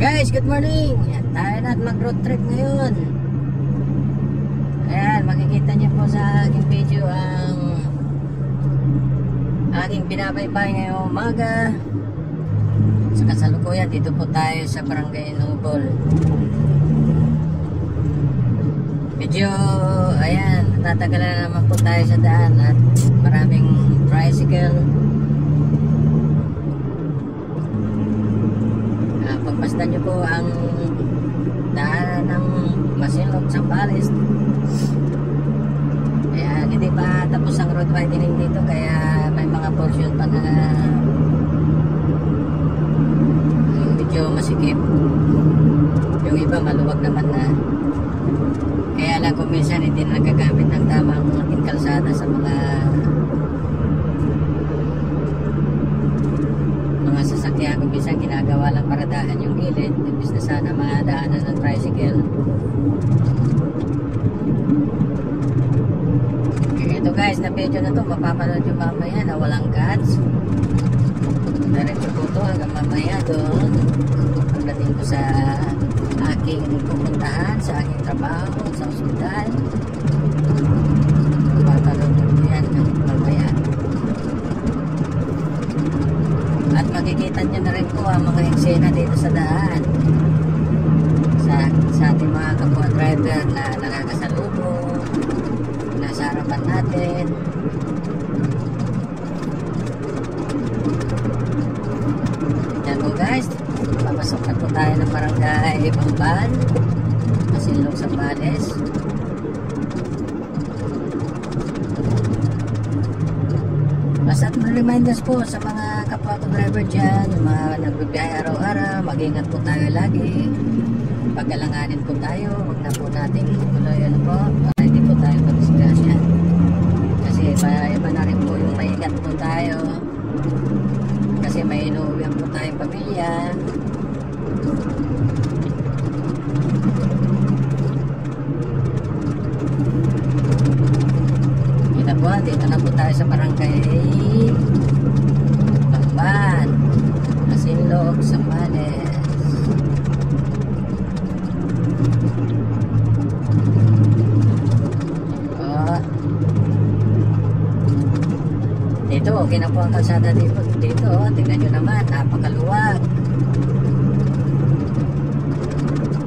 Guys, good morning. Yan, tayo na at mag-road trip ngayon. Ayan, makikita niyo po sa aking video ang aking binabaybay ngayong umaga. Sa kasalukuyan, dito po tayo sa Barangay Nubol. Medyo, ayan, tatagalan na naman po tayo sa daan at maraming tricycle. Pagpasdan nyo po ang daan ng Masinloc, Zambales. Ayan, hindi pa tapos ang road widening dito, kaya may mga portion pa na medyo masikip. Yung iba maluwag naman na. Kaya lang kung minsan hindi na nagagamit ng tamang ating kalsada sa mga sasakyan. Kung minsan ginagawa lang para daan yung gilid, imbis na sana mga daanan ng tricycle. Ito guys, na video na to mapapanood yung mamaya na walang cuts. Diretso po to hanggang mamaya doon pagdating ko sa aking pupuntahan, sa aking trabaho, sa ospital. Mapapanood ko yan mamaya. At makikita nyo na rin po ang mga eksena dito sa daan sa ating mga kapwa driver na nakakasalubong nasa harapan natin. Yan po guys, papasok na po tayo ng Barangay Bamban, Masinloc, Zambales. At reminders po sa mga kapwa ko driver dyan, yung mga nagbibiyahe araw-araw, mag-ingat po tayo lagi. Pagkalanganin po tayo, huwag na po natin tuloy po, para hindi po tayo mag-disgrasya. Kasi iba na rin po yung maingat po tayo. Kasi may inuuwihan po tayong pamilya. Kita po, dito na po tayo sa Barangay Bamban, Masinloc, Zambales. Dito, okay na po ang kalsada dito. Tingnan nyo naman, napakaluwag.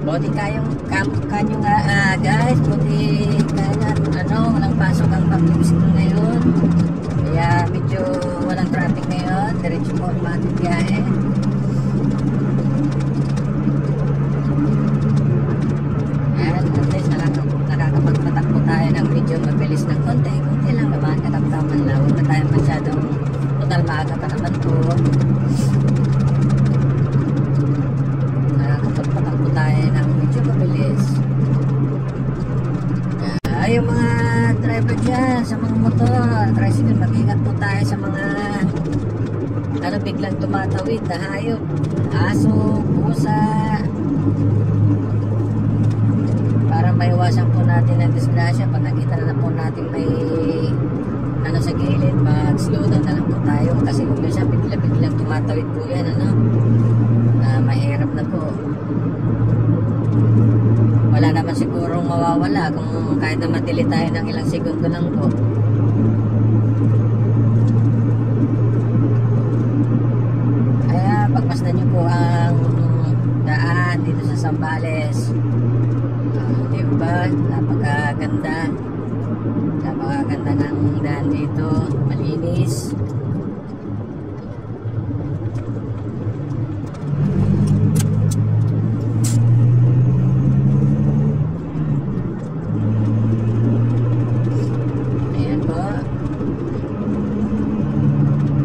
Buti kanyo nga guys, buti kanya walang pasok ang public school ngayon. Kaya medyo walang traffic ngayon, diretso po ang mga biyahe. At least nakakapagpatakbo tayo ng medyo mabilis ng konti lang naman, katamtaman lang. Huwag na tayo masyadong total maaga pa naman po. Nakakapagpatakbo tayo ng medyo mabilis. Yung mga driver dyan sa mga motor, tricycle, mag-ingat po tayo sa mga biglang tumatawid na hayop, aso, pusa, para maiwasan po natin ang disgrasya. Pag nakita na po natin may sa gilid, mag-slow down na lang po tayo, kasi kung minsan biglang tumatawid po yan, mahirap na po. Wala naman sigurong mawawala kung kahit na matili tayo ng ilang segundo lang po. Kaya pagpasdan nyo po ang daan dito sa Zambales. Diba? Napakaganda ng daan dito, malinis.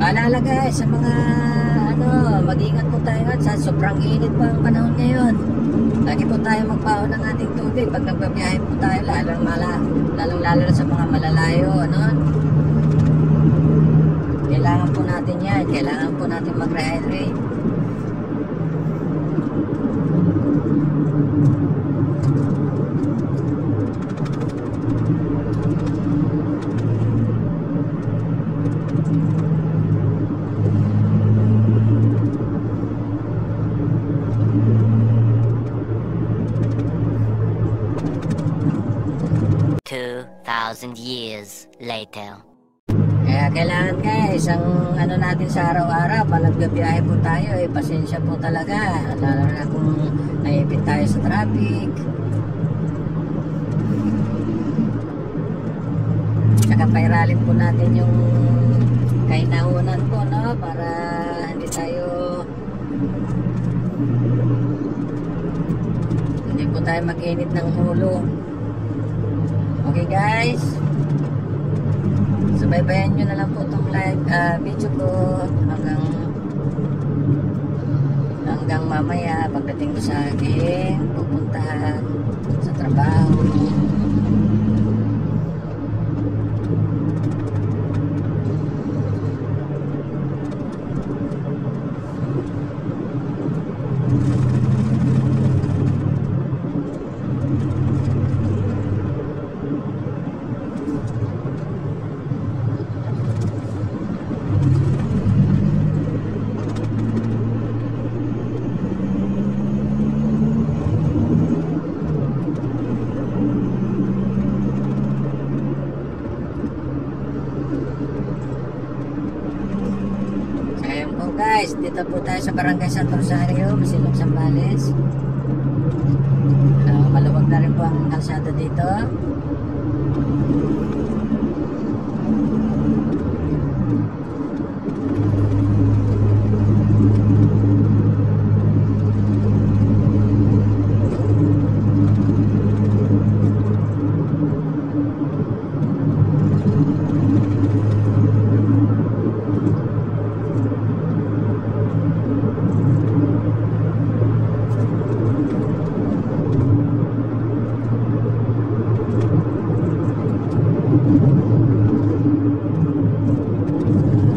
Paalala guys sa mga mag-ingat po tayo sa sobrang init pa ang panahon ngayon. Lagi po tayo magbaon ng ating tubig pag nagbabiyahe po tayo, lalong lalo na sa mga malalayo, kailangan po natin yan, kailangan po natin mag-rehydrate. 2,000 years later. Kaya kailangan guys, ang ano natin sa araw-araw, pag nagbibiyahe po tayo, pasensya po talaga. Lalo na kung naipit tayo sa traffic. Tsaka pairalin po natin yung kainaunan po, no? Para hindi po tayo mag-init ng ulo. Okay guys, subaybayan nyo na lang po itong live video ko hanggang mamaya pagdating ko sa akin pupuntahan sa trabaho. Guys, dito po tayo sa Barangay Santo Rosario, Masinloc, Zambales. Maluwag na rin po ang kalsada dito.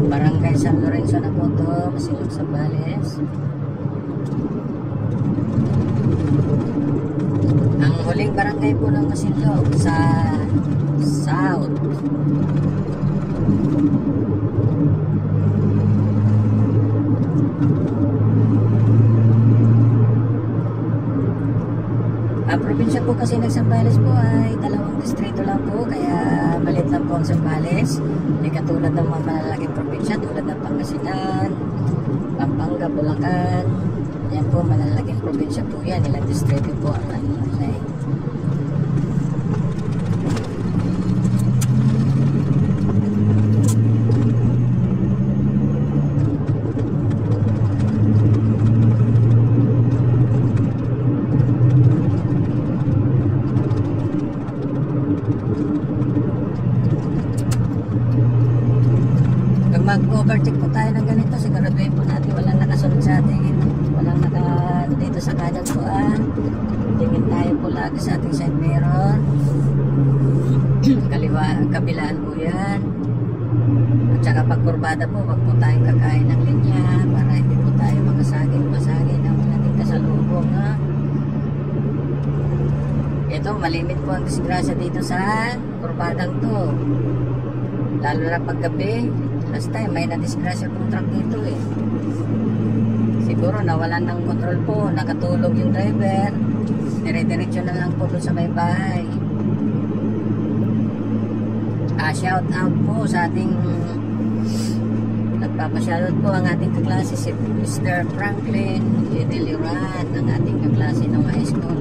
Barangay San Lorenzo na po to, Masinloc, Zambales. Ang huling barangay po ng Masinloc sa South. Ang probinsya po kasi ng Zambales po ay 2 distrito lang po, kaya maliit lang po ang Zambales. Hindi katulad ng mga malalaking probinsya tulad ng Pangasinan, Pampanga, Bulacan. Yan po, malalaking probinsya po yan. Ilang distrito po ang nalalagay. Mag-overtake po tayo ng ganito, siguraduhin po natin walang nakasunod sa atin, walang dito sa kanan po. Tingin tayo po lagi sa ating side mirror. Kabilaan po yan. At saka pagkurbada po, wag po tayong kakain ng linya para hindi po tayo masagin ng ating kasalubong. Ito, malimit po ang disgrasya dito sa kurbadang to, lalo na paggabi. Last time may nadisgrasya pong truck dito eh. Siguro nawalan ng control po, nakatulog yung driver. Dire-diretso na lang po doon sa may bahay. Shout out po sa ating nagpapashoutout po ang ating kaklase si Mr. Franklin Lideluran, ang ating kaklase ng high school.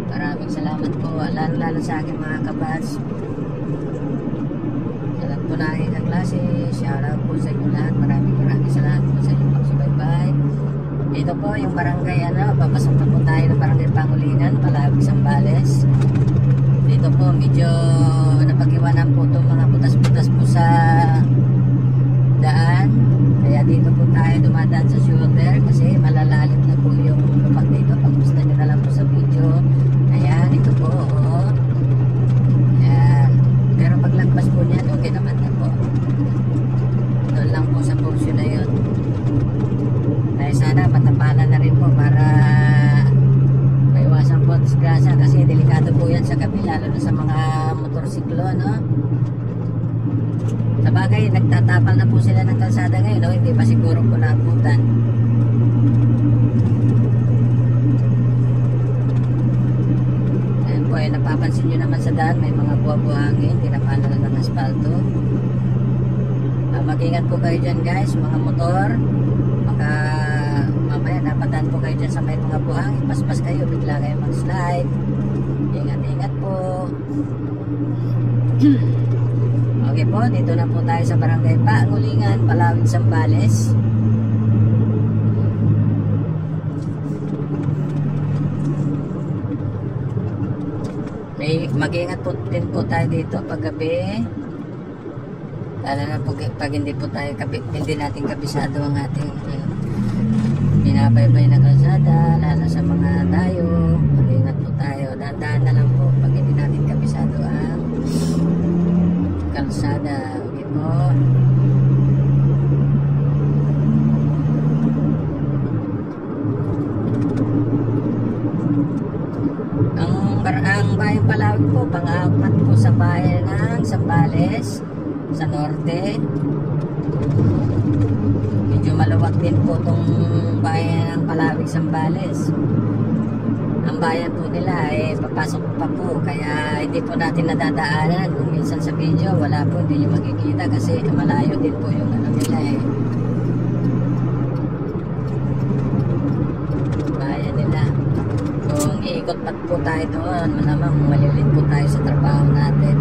Maraming salamat po, lalo sa aking mga kabats. Po na aking kaklase, shoutout po sa inyo lahat. Maraming salamat po sa inyong pagsubaybay. Ito po yung barangay, papasok na po tayo ng barangay Pangulingan, Palabig, Zambales. Dito po medyo napag-iwanan po itong mga butas-butas po sa daan, kaya dito po tayo dumadaan sa shoulder kasi malalalim na po yung lupag dito. Pag gusto nyo na lang po sa video, ayan, ito po, ayan. Pero paglagpas po niyan, okay naman na po. Doon lang po sa portion na yun. Dahil sana matapalan na rin po para maiwasan po disgrasya, kasi delikado po yan sa gabi, lalo na sa mga motorsiklo, no? Sabagay, nagtatapal na po sila ng kalsada ngayon, no? Hindi pa siguro po naabutan. Ayan po, napapansin mapapansin nyo naman sa daan, may mga buwang-buhangin, tinapala ng asfalto. Mag-ingat po kayo dyan guys, mga motor. Baka mamaya napadaan po kayo dyan sa may mga buhangin, paspas kayo, bigla kayo mag-slide. Ingat-ingat po. Okay po, dito na po tayo sa Barangay Pangulingan, Palawig, Zambales. Mag-ingat po din po tayo dito pag gabi. Lalo na pag hindi po tayo hindi natin kabisado ang ating binabaybay na kalsada, lalo sa mga dayo. Mag-ingat po tayo, dahan-dahan na lang po pag hindi natin kabisado ang kalsada. Okay po. Ang bayang Palawig po, pang-apat po sa bayan ng Zambales, sa norte. Medyo maluwag din po itong bayan ng Palawig, Zambales. Ang bayan po nila papasok pa po, kaya hindi po natin nadadaanan. Kung minsan sa video wala po, hindi nyo makikita kasi malayo din po yung ano nila bayan nila. Kung iikot pat po tayo doon, malamang malilit po tayo sa trabaho natin.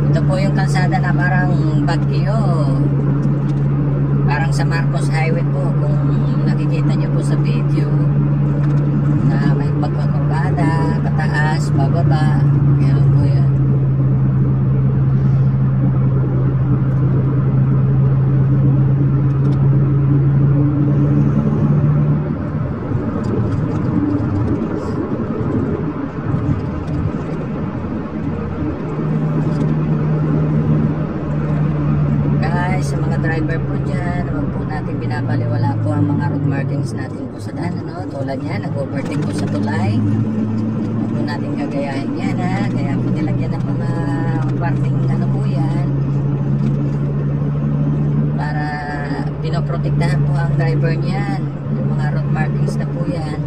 Ito po yung kalsada na parang Baguio, parang sa Marcos Highway po, kung nakikita nyo po sa video na may pagkakurbada, pataas, bababa, gano'n po yan. Sa mga driver po dyan, huwag po natin binabaliwala po ang mga road markings natin po sa daan, ano? Tulad yan, nag-overtake po sa tulay, huwag po natin gagayahin yan, ha? Kaya po nilagyan ng mga parting ano po yan para pinoprotektahan po ang driver niyan, yung mga road markings na po yan.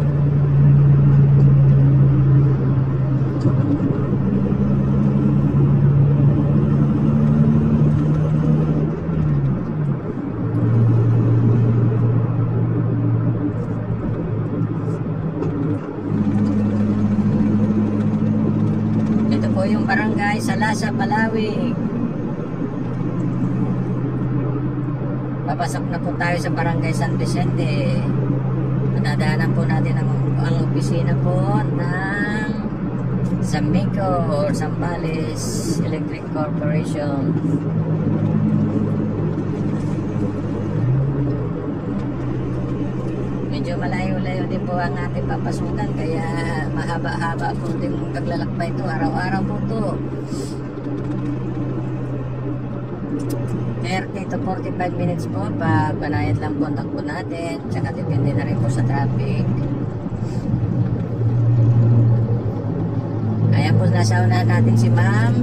Yung barangay Salasa, Palawig. Papasok na po tayo sa barangay San Vicente. Madadaanan po natin ang opisina po ng Zamico or Zambales Electric Corporation. Medyo malayo-layo din po ang ating papasukan, kaya mahaba-haba po din paglalakbay ito, araw-araw po ito. 30 to 45 minutes po, pag banayad lang po ang takbo natin, tsaka depende na rin po sa traffic. Ayan po, nasa unahan natin si ma'am.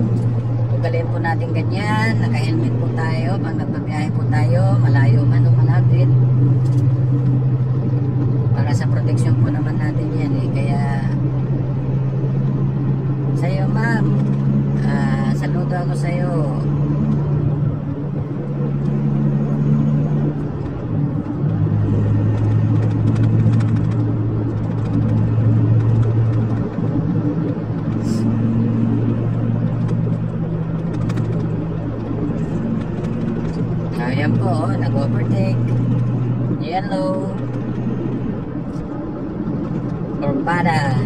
Ugalin po natin ganyan, naka-helmet po tayo pag nagbabiyahe po tayo, malayo man o malapit. Para sa protection po naman natin yan kaya sa'yo ma'am, saludo ako sa'yo. Ayan po, nag-overtake, yellow, Corbada.